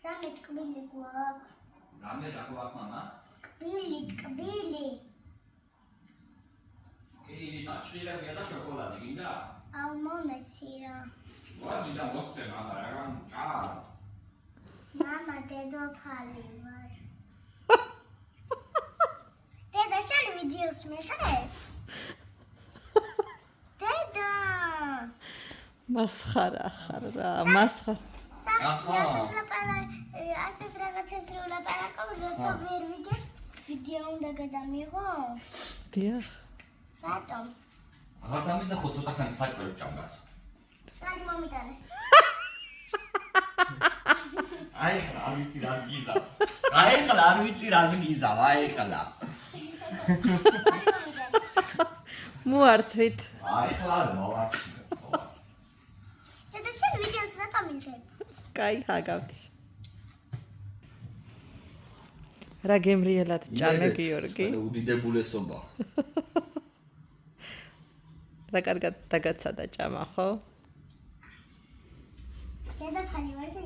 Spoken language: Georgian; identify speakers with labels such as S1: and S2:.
S1: რამე ტკბილი გვაქვს?
S2: რამე რა გვაქვს მამა?
S1: ტკბილი.
S2: კი, საჭიროებია და შოკოლადი გინდა?
S1: აუ მომეცი რა.
S2: ვადი და მოწე მამა რა გამჭარ.
S1: მამა დედოფალი ვარ. დედა შენ ვიდეოს მიხარ? დედა.
S3: მასხარა ხარ რა, მასხარა.
S1: ასეთ რაღაცებს რო ლაპარაკობ, როცა ვერ ვიგებ, ვიდეო უნდა გადამიღო?
S3: დიახ.
S1: რატომ?
S2: აღარ დამიდა ხო ცოტა ხანი საჭირო ჭამგას.
S1: წარი მომიტანე.
S2: აი ხლა არ ვიცი რა გიზა. აი ხლა არ ვიცი რა გიზა, აი ხლა.
S3: მოართვით.
S2: აი ხლა მოვარჩი.
S1: დედა შენ ვიდეოს რატომ მიღებ?
S3: კაი ჰაგავთ. რა გემრიელად ჭამე გიორგი.
S2: უდიდებულესობა.
S3: რა კარგად დაგაცადა ჭამა ხო?
S1: დედოფალი ვარ და